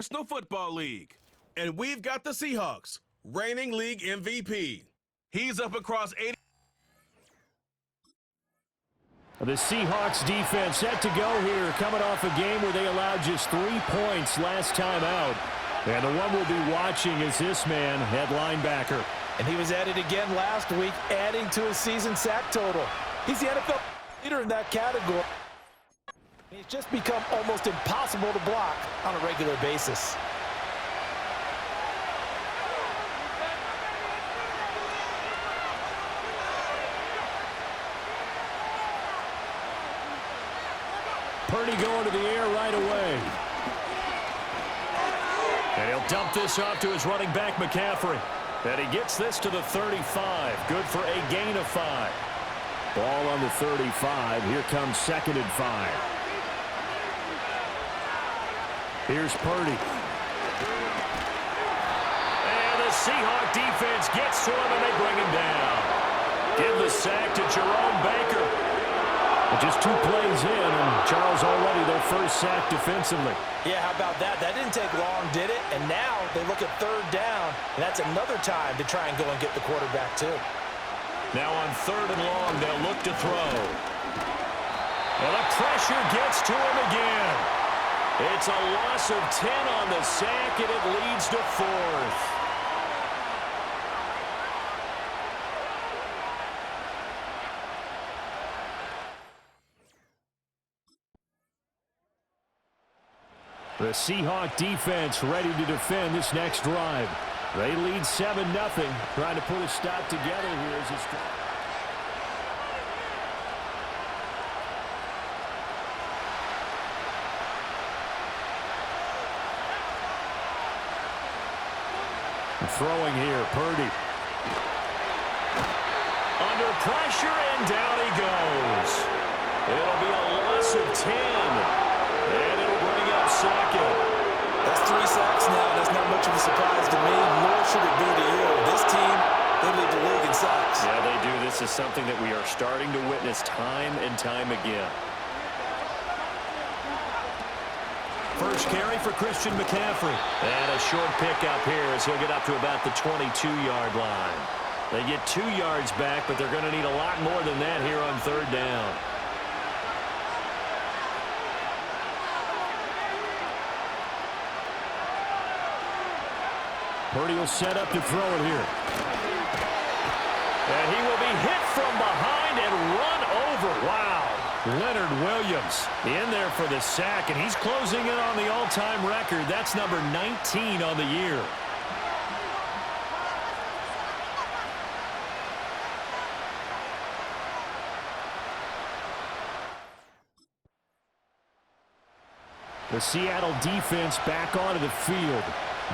National Football League. And we've got the Seahawks, reigning league MVP. He's up across 80. The Seahawks defense set to go here, coming off a game where they allowed just 3 points last time out. And the one we'll be watching is this man, head linebacker. And he was at it again last week, adding to his season sack total. He's the NFL leader in that category. It's just become almost impossible to block on a regular basis. Purdy going to the air right away. And he'll dump this off to his running back, McCaffrey. And he gets this to the 35. Good for a gain of 5. Ball on the 35. Here comes 2nd and 5. Here's Purdy. And the Seahawk defense gets to him, and they bring him down. Give the sack to Jerome Baker. And just 2 plays in, and Charles already their first sack defensively. Yeah, how about that? That didn't take long, did it? And now they look at 3rd down, and that's another time to try and go and get the quarterback too. Now on 3rd and long, they'll look to throw. And the pressure gets to him again. It's a loss of 10 on the sack, and it leads to 4th. The Seahawk defense ready to defend this next drive. They lead 7-0, trying to put a stop together here as it's... Throwing here, Purdy. Under pressure, and down he goes. It'll be a loss of 10. And it'll bring up 2nd. That's 3 sacks now. That's not much of a surprise to me, nor should it be to you. This team, they lead the league in sacks. Yeah, they do. This is something that we are starting to witness time and time again. First carry for Christian McCaffrey. And a short pickup here as he'll get up to about the 22-yard line. They get 2 yards back, but they're going to need a lot more than that here on 3rd down. Purdy will set up to throw it here. And he will be hit from behind and run over. Wow. Leonard Williams in there for the sack, and he's closing in on the all-time record. That's number 19 on the year. The Seattle defense back onto the field.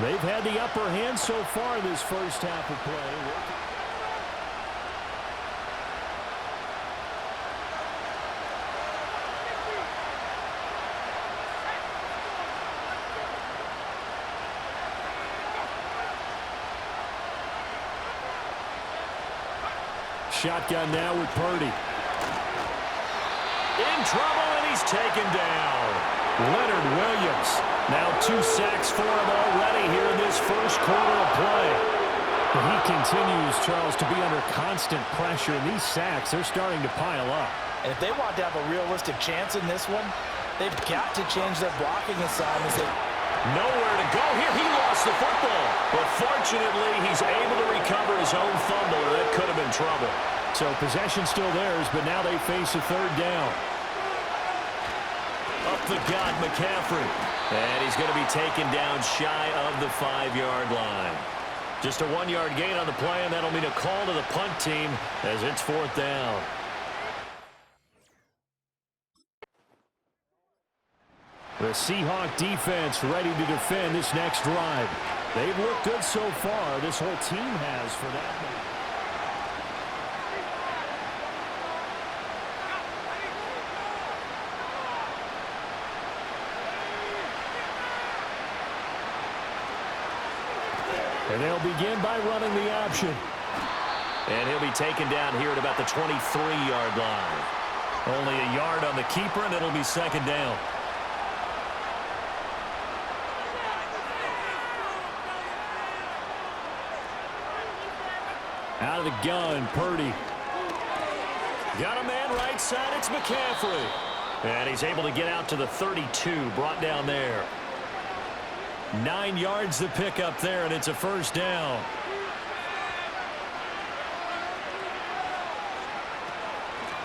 They've had the upper hand so far this first half of play. Shotgun now with Purdy. In trouble, and he's taken down. Leonard Williams. Now 2 sacks for him already here in this first quarter of play. But he continues, Charles, to be under constant pressure. And these sacks, they're starting to pile up. And if they want to have a realistic chance in this one, they've got to change their blocking assignments. Nowhere to go here. He lost the football. But fortunately, he's able to recover his own fumble, or that could have been trouble. So possession still theirs, but now they face a 3rd down. Up the gut, McCaffrey. And he's going to be taken down shy of the 5-yard line. Just a 1-yard gain on the play, and that'll mean a call to the punt team as it's 4th down. The Seahawk defense ready to defend this next drive. They've looked good so far. This whole team has for that matter. And they'll begin by running the option. And he'll be taken down here at about the 23-yard line. Only a yard on the keeper, and it'll be 2nd down. Out of the gun, Purdy. Got a man right side, it's McCaffrey. And he's able to get out to the 32, brought down there. 9 yards to pick up there, and it's a first down.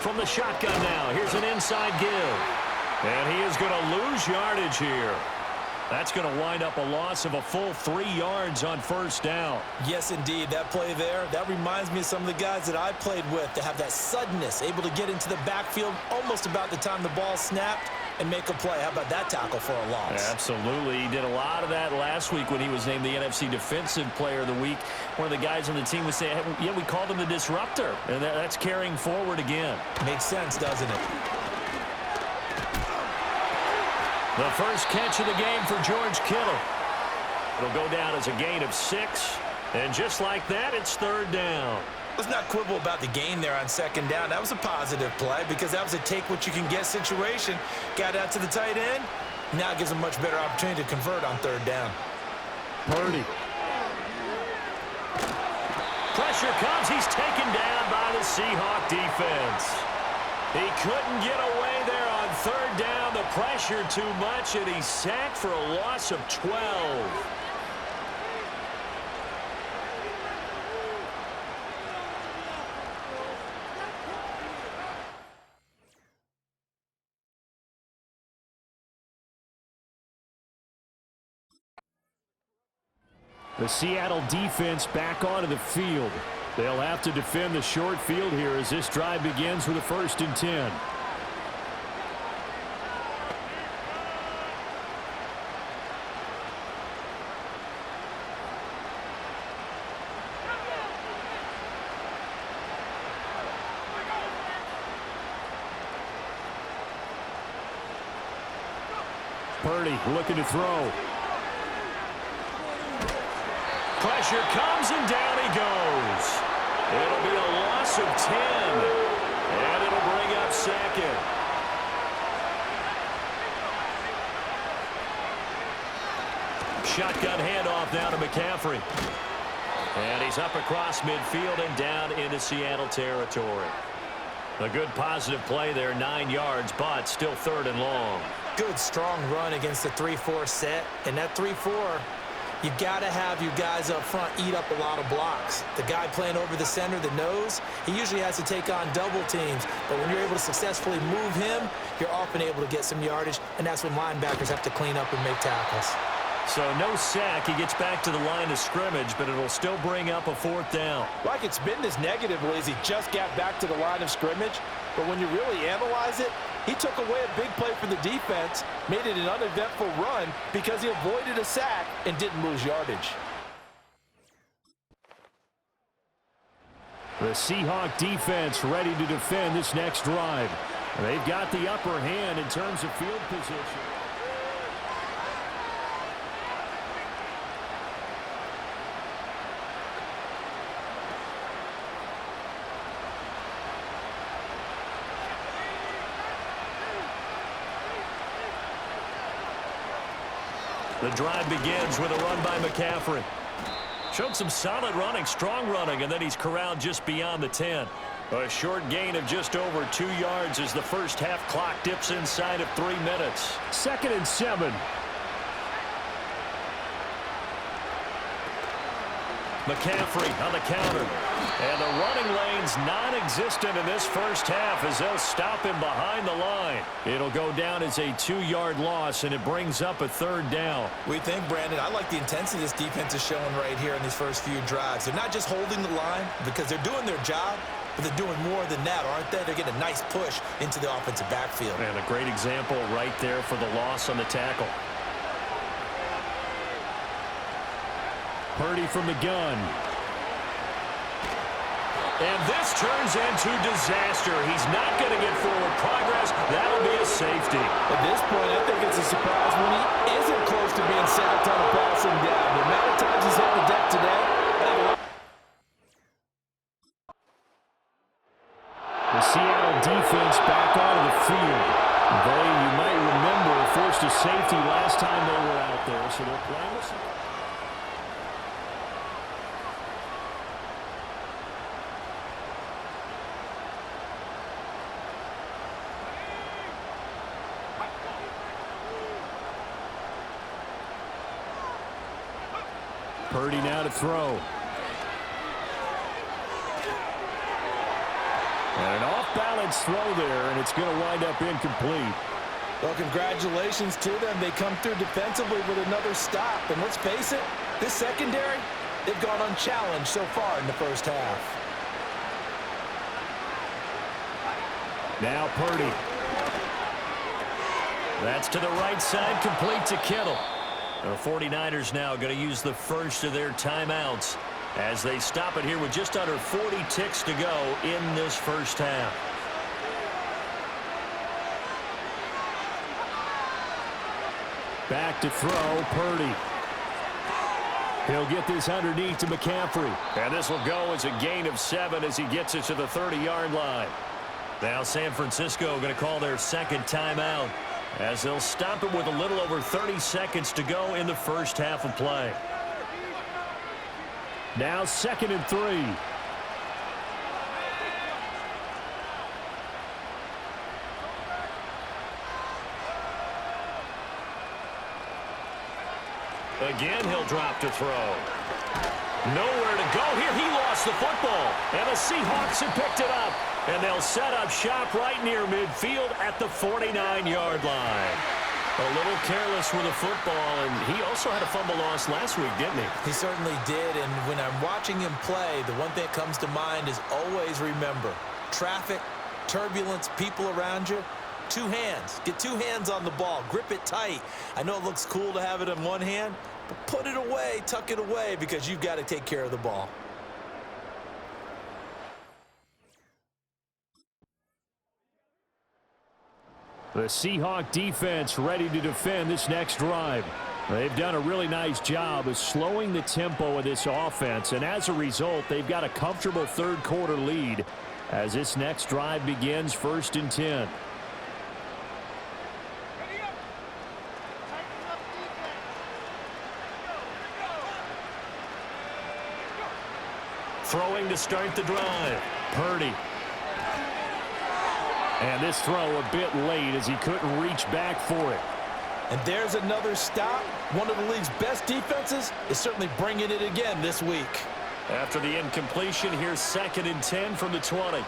From the shotgun now, here's an inside give. And he is going to lose yardage here. That's going to wind up a loss of a full 3 yards on first down. Yes, indeed. That play there, that reminds me of some of the guys that I played with that have that suddenness, able to get into the backfield almost about the time the ball snapped and make a play. How about that tackle for a loss? Absolutely. He did a lot of that last week when he was named the NFC Defensive Player of the Week. One of the guys on the team would say, hey, yeah, we called him the disruptor. And that's carrying forward again. Makes sense, doesn't it? The first catch of the game for George Kittle. It'll go down as a gain of 6. And just like that, it's third down. Let's not quibble about the gain there on second down. That was a positive play because that was a take-what-you-can-get situation. Got out to the tight end. Now it gives him a much better opportunity to convert on third down. Purdy. Pressure comes. He's taken down by the Seahawks defense. He couldn't get away there on third down. The pressure too much, and he's sacked for a loss of 12. The Seattle defense back onto the field. They'll have to defend the short field here as this drive begins with a 1st and 10. Purdy looking to throw. Pressure comes, and down he goes. It'll be a loss of 10, and it'll bring up second. Shotgun handoff now to McCaffrey. And he's up across midfield and down into Seattle territory. A good positive play there, 9 yards, but still third and long. Good, strong run against the 3-4 set, and that 3-4... you got to have you guys up front eat up a lot of blocks. The guy playing over the center, the nose, he usually has to take on double teams. But when you're able to successfully move him, you're often able to get some yardage, and that's when linebackers have to clean up and make tackles. So no sack. He gets back to the line of scrimmage, but it'll still bring up a 4th down. Like it's been this negatively as he just got back to the line of scrimmage. But when you really analyze it, he took away a big play for the defense, made it an uneventful run because he avoided a sack and didn't lose yardage. The Seahawks defense ready to defend this next drive. They've got the upper hand in terms of field position. The drive begins with a run by McCaffrey. Showed some solid running, strong running, and then he's corralled just beyond the 10. A short gain of just over 2 yards as the first half clock dips inside of 3 minutes. 2nd and 7. McCaffrey on the counter. And the running lane's non-existent in this first half as they'll stop him behind the line. It'll go down as a 2-yard loss, and it brings up a 3rd down. We think, Brandon, I like the intensity this defense is showing right here in these first few drives. They're not just holding the line because they're doing their job, but they're doing more than that, aren't they? They're getting a nice push into the offensive backfield. And a great example right there for the loss on the tackle. Purdy from the gun. And this turns into disaster. He's not going to get forward progress. That'll be a safety. At this point, I think it's a surprise when he isn't close to being sacked on a passing down. The amount of times he's hit the deck today. The Seattle defense back onto the field. They, you might remember, forced a safety last time they were out there, so they're playing with some. Purdy now to throw. And an off-balance throw there, and it's going to wind up incomplete. Well, congratulations to them. They come through defensively with another stop. And let's face it, this secondary, they've gone unchallenged so far in the first half. Now Purdy. That's to the right side, complete to Kittle. The 49ers now going to use the first of their timeouts as they stop it here with just under 40 ticks to go in this first half. Back to throw, Purdy. He'll get this underneath to McCaffrey. And this will go as a gain of 7 as he gets it to the 30-yard line. Now San Francisco going to call their second timeout as they'll stop it with a little over 30 seconds to go in the first half of play. Now 2nd and 3. Again, he'll drop to throw. Nowhere to go here. He lost the football. And the Seahawks have picked it up. And they'll set up shop right near midfield at the 49-yard line. A little careless with the football, and he also had a fumble loss last week, didn't he? He certainly did, and when I'm watching him play, the one thing that comes to mind is always remember, traffic, turbulence, people around you, 2 hands. Get 2 hands on the ball. Grip it tight. I know it looks cool to have it in one hand, but put it away, tuck it away, because you've got to take care of the ball. The Seahawk defense ready to defend this next drive. They've done a really nice job of slowing the tempo of this offense, and as a result, they've got a comfortable third quarter lead as this next drive begins 1st and 10. Throwing to start the drive. Purdy. And this throw a bit late as he couldn't reach back for it. And there's another stop. One of the league's best defenses is certainly bringing it again this week. After the incompletion, here's 2nd and 10 from the 20.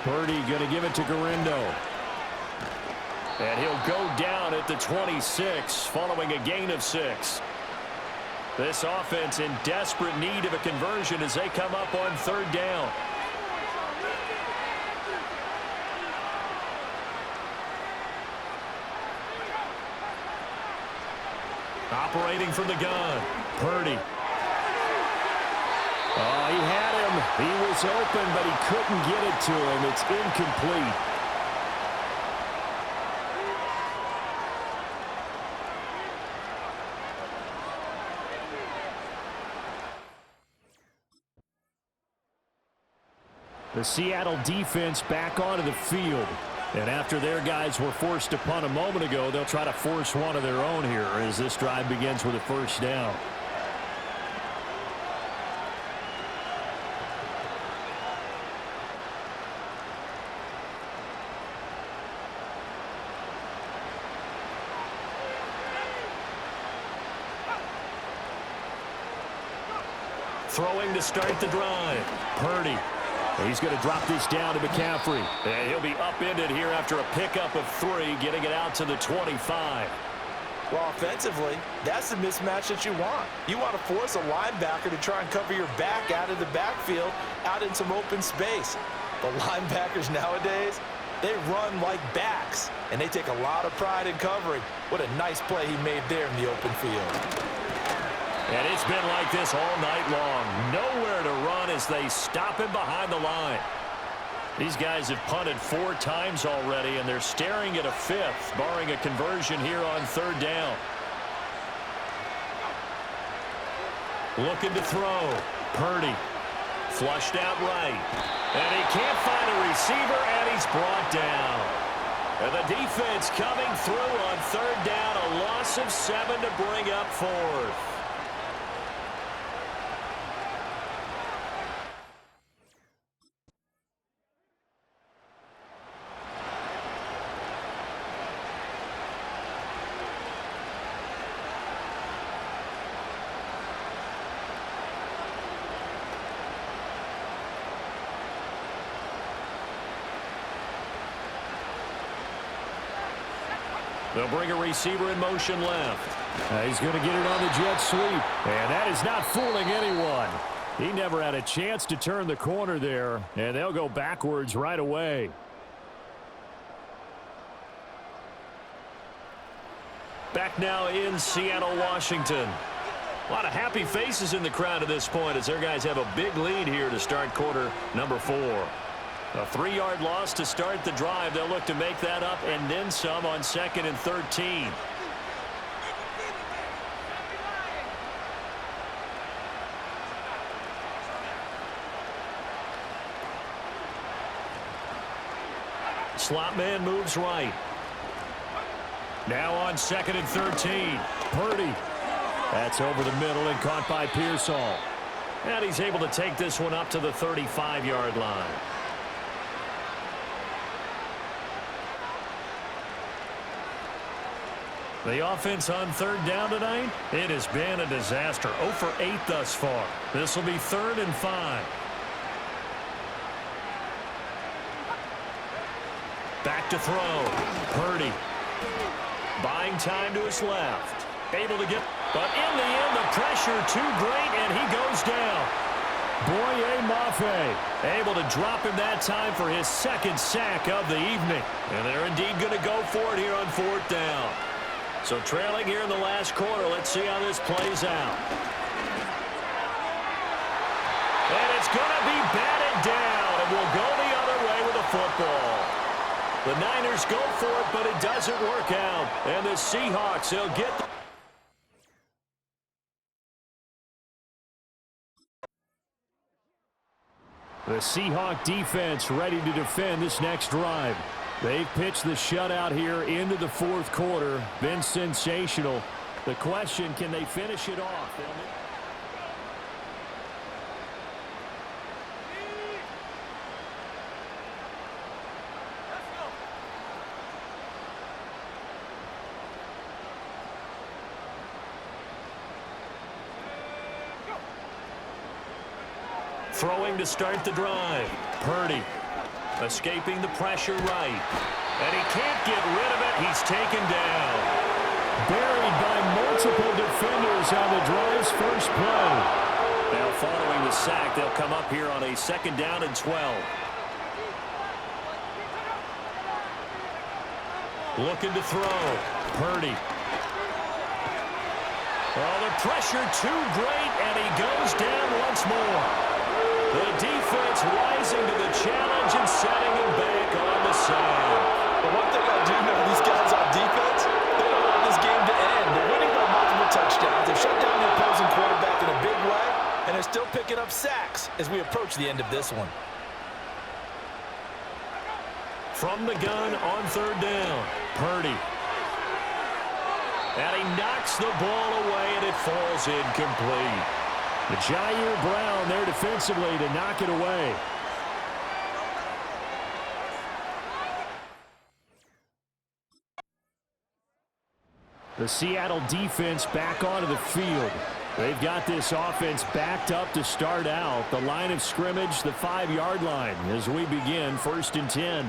Purdy going to give it to Garindo. And he'll go down at the 26 following a gain of 6. This offense in desperate need of a conversion as they come up on 3rd down. Operating from the gun, Purdy. Oh, he had him. He was open, but he couldn't get it to him. It's incomplete. The Seattle defense back onto the field. And after their guys were forced to punt a moment ago, they'll try to force one of their own here as this drive begins with a 1st down. Throwing to start the drive. Purdy. He's going to drop this down to McCaffrey. And he'll be upended here after a pickup of 3, getting it out to the 25. Well, offensively, that's the mismatch that you want. You want to force a linebacker to try and cover your back out of the backfield, out in some open space. But linebackers nowadays, they run like backs, and they take a lot of pride in covering. What a nice play he made there in the open field. And it's been like this all night long. Nowhere to run as they stop him behind the line. These guys have punted 4 times already, and they're staring at a 5th, barring a conversion here on 3rd down. Looking to throw. Purdy. Flushed out right. And he can't find a receiver, and he's brought down. And the defense coming through on 3rd down. A loss of 7 to bring up 4th. They'll bring a receiver in motion left. He's going to get it on the jet sweep. And that is not fooling anyone. He never had a chance to turn the corner there. And they'll go backwards right away. Back now in Seattle, Washington. A lot of happy faces in the crowd at this point as their guys have a big lead here to start quarter number 4. A 3-yard loss to start the drive. They'll look to make that up and then some on 2nd and 13. Slot man moves right. Now on 2nd and 13. Purdy. That's over the middle and caught by Pearsall. And he's able to take this one up to the 35-yard line. The offense on 3rd down tonight, it has been a disaster. 0 for 8 thus far. This will be 3rd and 5. Back to throw. Purdy. Buying time to his left. Able to get, but in the end, the pressure too great, and he goes down. Boye Mafe able to drop him that time for his 2nd sack of the evening. And they're indeed going to go for it here on 4th down. So trailing here in the last quarter. Let's see how this plays out. And it's going to be batted down, and we'll go the other way with the football. The Niners go for it, but it doesn't work out. And the Seahawks, they'll get the Seahawk defense ready to defend this next drive. They've pitched the shutout here into the 4th quarter. Been sensational. The question, can they finish it off? Throwing to start the drive. Purdy escaping the pressure right. And he can't get rid of it. He's taken down. Buried by multiple defenders on the drive's first play. Now following the sack, they'll come up here on a 2nd down and 12. Looking to throw. Purdy. Oh, the pressure too great, and he goes down once more. The defense rising to the challenge and setting him back on the side. But one thing I do know, these guys on defense, they don't want this game to end. They're winning by multiple touchdowns. They've shut down the opposing quarterback in a big way, and they're still picking up sacks as we approach the end of this one. From the gun on 3rd down, Purdy. And he knocks the ball away, and it falls incomplete. The Jair Brown there defensively to knock it away. The Seattle defense back onto the field. They've got this offense backed up to start out. The line of scrimmage, the 5-yard line as we begin 1st and 10.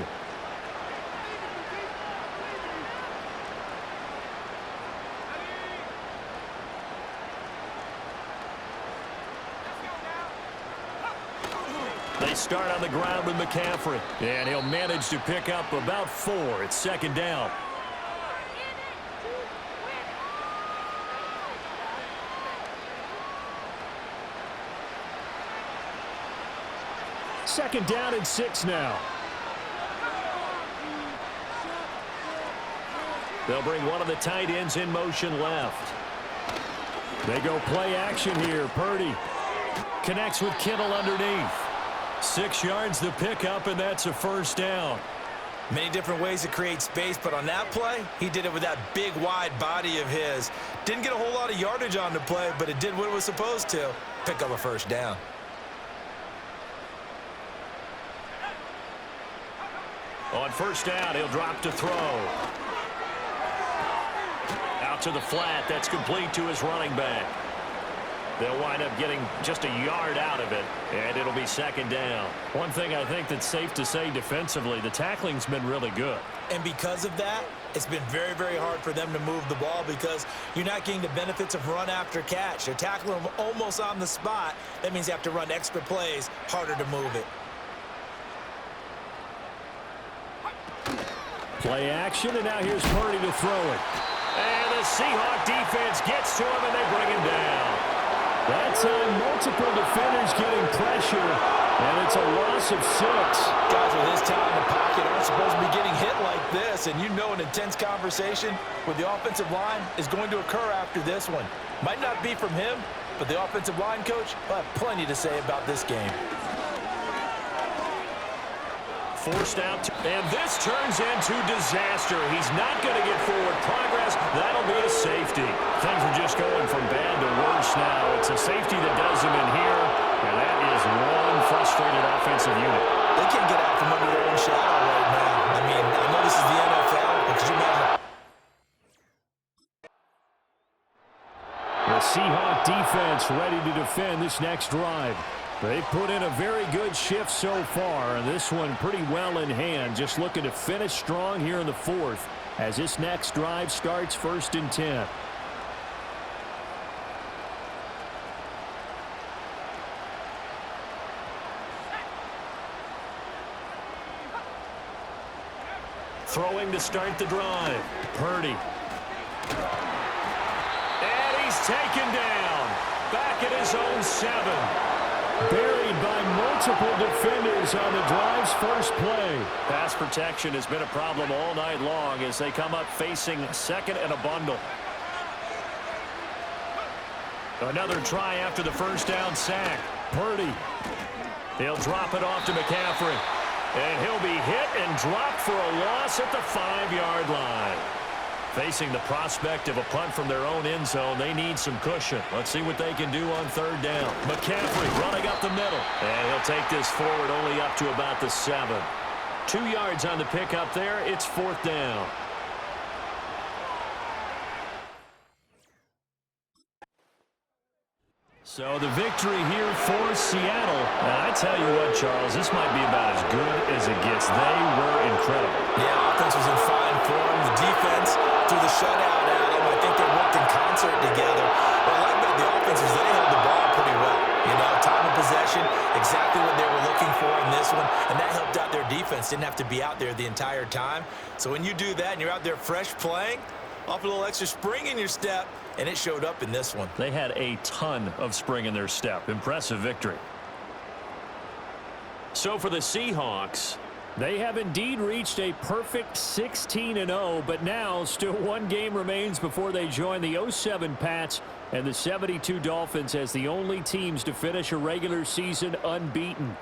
They start on the ground with McCaffrey, and he'll manage to pick up about 4. It's 2nd down. Second down and 6 now. They'll bring one of the tight ends in motion left. They go play action here. Purdy connects with Kittle underneath. 6 yards to pick up, and that's a 1st down. Many different ways to create space, but on that play, he did it with that big, wide body of his. Didn't get a whole lot of yardage on the play, but it did what it was supposed to. Pick up a 1st down. On 1st down, he'll drop to throw. Out to the flat. That's complete to his running back. They'll wind up getting just a yard out of it, and it'll be 2nd down. One thing I think that's safe to say defensively, the tackling's been really good. And because of that, It's been very, very hard for them to move the ball because you're not getting the benefits of run after catch. They're tackling them almost on the spot. That means you have to run extra plays, harder to move it. Play action, and now here's Purdy to throw it. And the Seahawk defense gets to him, and they bring him down. That time, multiple defenders getting pressure, and it's a loss of 6. Guys with his talent in the pocket aren't supposed to be getting hit like this, and you know an intense conversation with the offensive line is going to occur after this one. Might not be from him, but the offensive line coach will have plenty to say about this game. Forced out, and this turns into disaster. He's not going to get forward progress. That'll be a safety. Things are just going from bad to worse now. It's a safety that does him in here, and that is one frustrated offensive unit. They can't get out from under their own shadow right now. I mean, I know this is the NFL, but could you imagine? The Seahawk defense ready to defend this next drive. They've put in a very good shift so far, and this one pretty well in hand. Just looking to finish strong here in the 4th as this next drive starts 1st and 10. Throwing to start the drive. Purdy. And he's taken down. Back at his own 7. Buried by multiple defenders on the drive's first play. Pass protection has been a problem all night long as they come up facing 2nd and a bundle. Another try after the first down sack. Purdy. He'll drop it off to McCaffrey. And he'll be hit and dropped for a loss at the 5-yard line. Facing the prospect of a punt from their own end zone, they need some cushion. Let's see what they can do on 3rd down. McCaffrey running up the middle. And he'll take this forward only up to about the 7. 2 yards on the pickup there. It's 4th down. So the victory here for Seattle. And I tell you what, Charles, this might be about as good as it gets. They were incredible. Yeah, offense was in fine form. The defense threw the shutout at them. I think they worked in concert together. But I like that the offenses, they held the ball pretty well. You know, time of possession, exactly what they were looking for in this one. And that helped out their defense. Didn't have to be out there the entire time. So when you do that and you're out there fresh playing, off a little extra spring in your step, and it showed up in this one. They had a ton of spring in their step. Impressive victory. So for the Seahawks, they have indeed reached a perfect 16-0, but now still one game remains before they join the 07 Pats and the 72 Dolphins as the only teams to finish a regular season unbeaten.